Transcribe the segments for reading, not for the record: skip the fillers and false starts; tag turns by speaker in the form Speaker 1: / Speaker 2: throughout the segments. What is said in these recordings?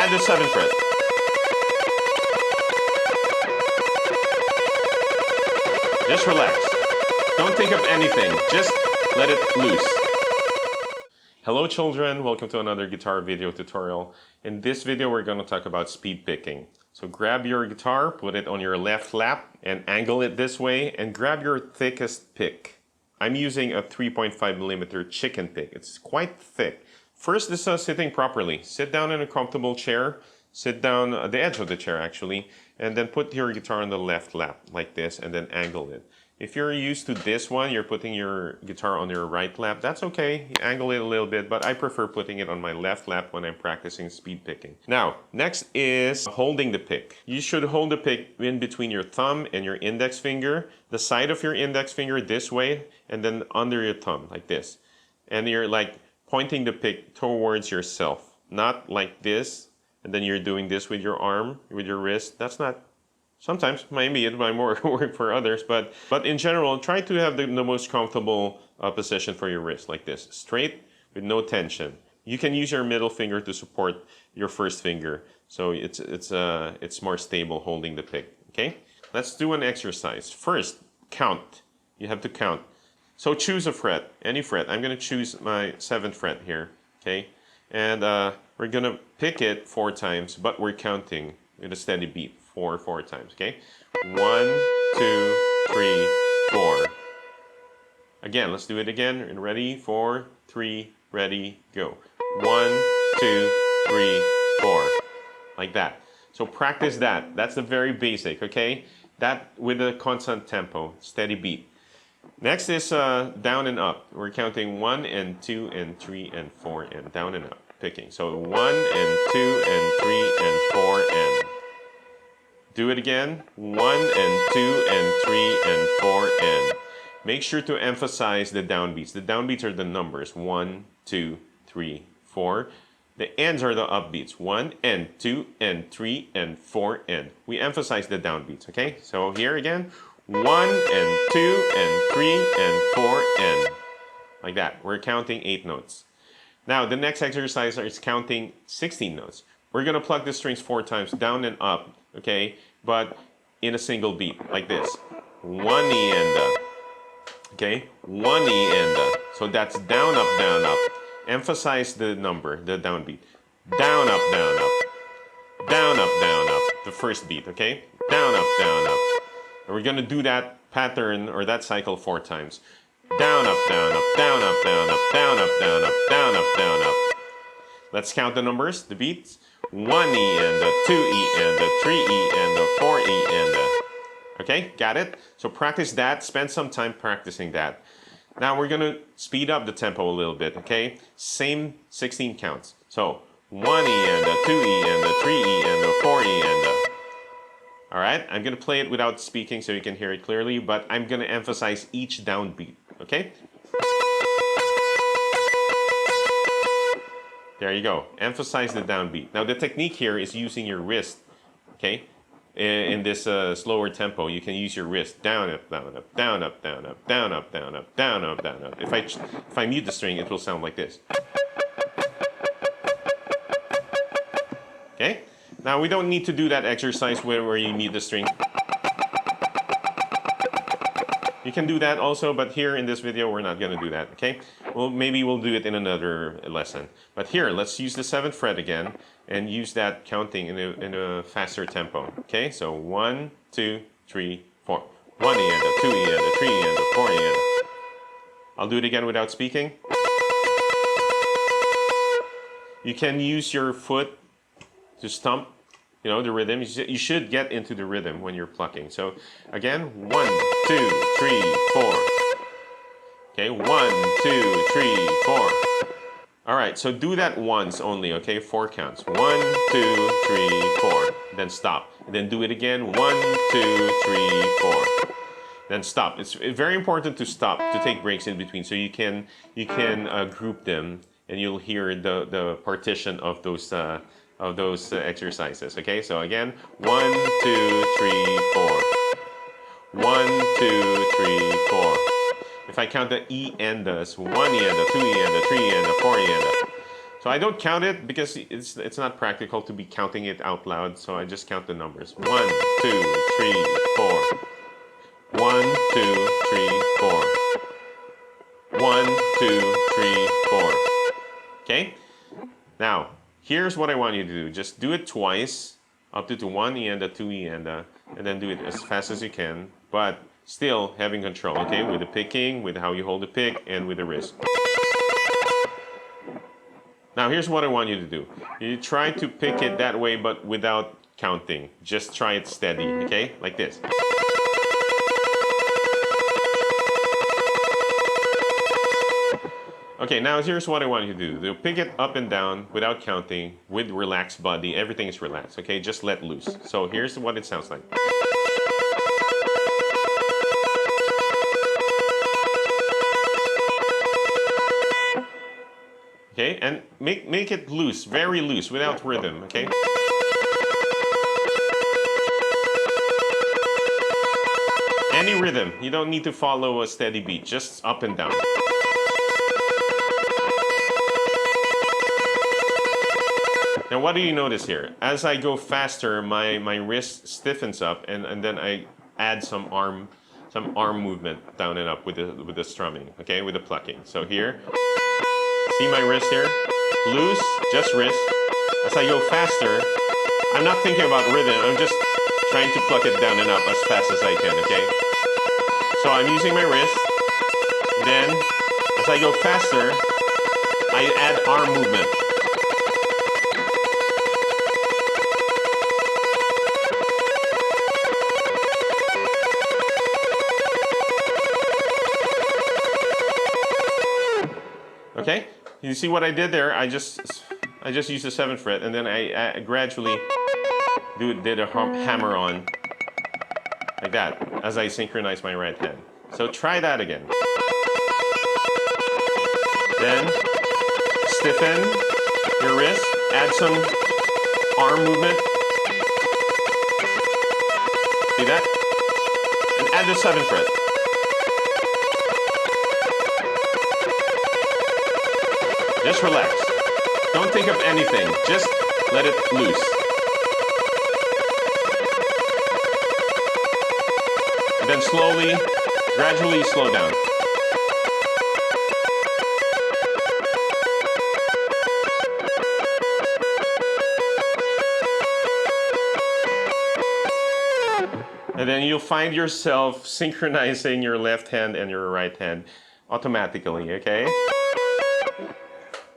Speaker 1: Add the 7th fret. Just relax. Don't think of anything. Just let it loose. Hello children, welcome to another guitar video tutorial. In this video we're going to talk about speed picking. So grab your guitar, put it on your left lap and angle it this way and grab your thickest pick. I'm using a 3.5mm chicken pick. It's quite thick. First is sitting properly. Sit down in a comfortable chair. Sit down at the edge of the chair actually, and then put your guitar on the left lap like this and then angle it. If you're used to this one, you're putting your guitar on your right lap, that's okay. You angle it a little bit, but I prefer putting it on my left lap when I'm practicing speed picking. Now, next is holding the pick. You should hold the pick in between your thumb and your index finger, the side of your index finger this way, and then under your thumb like this. And you're like pointing the pick towards yourself, not like this, and then you're doing this with your arm, with your wrist. That's not, sometimes maybe it might work for others, but in general, try to have the most comfortable position for your wrist, like this, straight with no tension. You can use your middle finger to support your first finger, so it's more stable holding the pick. Okay, let's do an exercise. First, count. You have to count. So choose a fret, any fret. I'm going to choose my 7th fret here. Okay, and we're going to pick it 4 times, but we're counting with a steady beat. 4 times, okay? 1, 2, 3, 4. Again, let's do it again. And ready? 4, 3, ready, go. 1, 2, 3, 4. Like that. So practice that. That's the very basic, okay? That with a constant tempo, steady beat. Next is down and up. We're counting 1 and 2 and 3 and 4 and down and up, picking. So 1 and 2 and 3 and 4 and. Do it again. 1 and 2 and 3 and 4 and. Make sure to emphasize the downbeats. The downbeats are the numbers 1, 2, 3, 4. The ends are the upbeats 1 and 2 and 3 and 4 and. We emphasize the downbeats, okay? So here again, 1 and 2 and 3 and 4 and. Like that. We're counting 8 notes. Now the next exercise is counting 16 notes. We're going to pluck the strings 4 times down and up, okay? But in a single beat, like this. 1 E and a. Okay? 1 E and a. So that's down, up, down, up. Emphasize the number, the downbeat. Down, up, down, up. Down, up, down, up. The first beat, okay? Down, up, down, up. And we're going to do that pattern or that cycle 4 times. Down, up, down, up, down, up, down, up, down, up, down, up, down, up, down, up. Let's count the numbers, the beats. 1 E and a, 2 E and a, 3 E and a, 4 E and a. Okay, got it? So practice that, spend some time practicing that. Now we're gonna speed up the tempo a little bit, okay? Same 16 counts. So 1 E and a, 2 E and a, 3 E and a, 4 E and a. All right, I'm gonna play it without speaking so you can hear it clearly, but I'm gonna emphasize each downbeat, okay? There you go. Emphasize the downbeat. Now the technique here is using your wrist, okay? In this slower tempo, you can use your wrist. Down, up, down, up, down, up, down, up, down, up, down, up, down, up, down, up. If I mute the string, it will sound like this. Okay? Now we don't need to do that exercise where you mute the string. You can do that also, but here in this video, we're not going to do that, okay? Well, maybe we'll do it in another lesson. But here, let's use the 7th fret again and use that counting in a faster tempo, okay? So 1, 2, 3, 4. 1 E and a, 2 E and a, 3 E and a, 4 E and a. I'll do it again without speaking. You can use your foot to stomp, you know, the rhythm. You should get into the rhythm when you're plucking. So again, 1, 2, 3, 4. Okay, 1, 2, 3, 4. All right, so do that once only, okay? 4 counts. 1, 2, 3, 4. Then stop. And then do it again. 1, 2, 3, 4. Then stop. It's very important to stop, to take breaks in between, so you can group them, and you'll hear the partition of those exercises. Okay, so again, 1, 2, 3, 4. 1, 2, 3, 4. If I count the E and the 1 E and the 2 E and the 3 E and the 4 E and the. So I don't count it because it's not practical to be counting it out loud. So I just count the numbers. 1, 2, 3, 4. 1, 2, 3, 4. 1, 2, 3, 4. Okay? Now, here's what I want you to do. Just do it twice, up to 1 ienda, 2 ienda, and then do it as fast as you can, but still having control, okay? With the picking, with how you hold the pick, and with the wrist. Now, here's what I want you to do. You try to pick it that way, but without counting. Just try it steady, okay? Like this. Okay, now here's what I want you to do. Pick it up and down without counting, with relaxed body. Everything is relaxed, okay? Just let loose. So here's what it sounds like. Okay, and make it loose, very loose, without rhythm, okay? Any rhythm. You don't need to follow a steady beat, just up and down. Now what do you notice here? As I go faster, my wrist stiffens up, and then I add some arm movement down and up with the strumming, okay, with the plucking. So here, see my wrist here? Loose, just wrist. As I go faster, I'm not thinking about rhythm, I'm just trying to pluck it down and up as fast as I can, okay? So I'm using my wrist, then as I go faster, I add arm movement. Okay, you see what I did there? I just used the 7th fret, and then I gradually did a hammer on like that as I synchronize my right hand. So try that again. Then stiffen your wrist, add some arm movement. See that? And add the 7th fret. Just relax. Don't think of anything. Just let it loose. And then slowly, gradually slow down. And then you'll find yourself synchronizing your left hand and your right hand automatically, okay?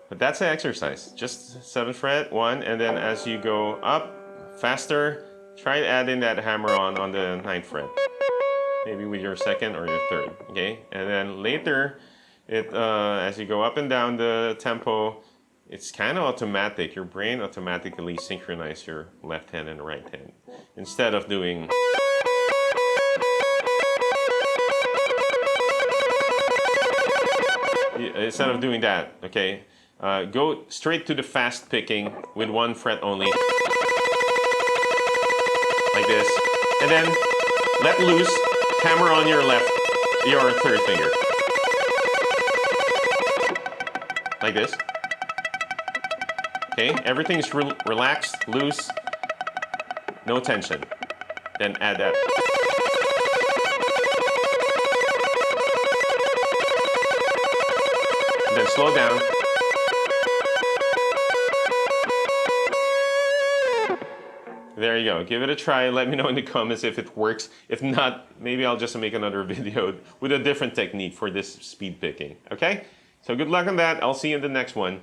Speaker 1: But that's the exercise. Just 7th fret, 1, and then as you go up faster, try adding that hammer on the 9th fret. Maybe with your 2nd or your 3rd, okay? And then later, as you go up and down the tempo, it's kind of automatic. Your brain automatically synchronizes your left hand and right hand. Instead of doing... that, okay? Go straight to the fast picking with 1 fret only, like this, and then let loose, hammer on your 3rd finger, like this. Okay, everything's relaxed, loose, no tension. Then add that. And then slow down. There you go. Give it a try. Let me know in the comments if it works. If not, maybe I'll just make another video with a different technique for this speed picking. Okay? So good luck on that. I'll see you in the next one.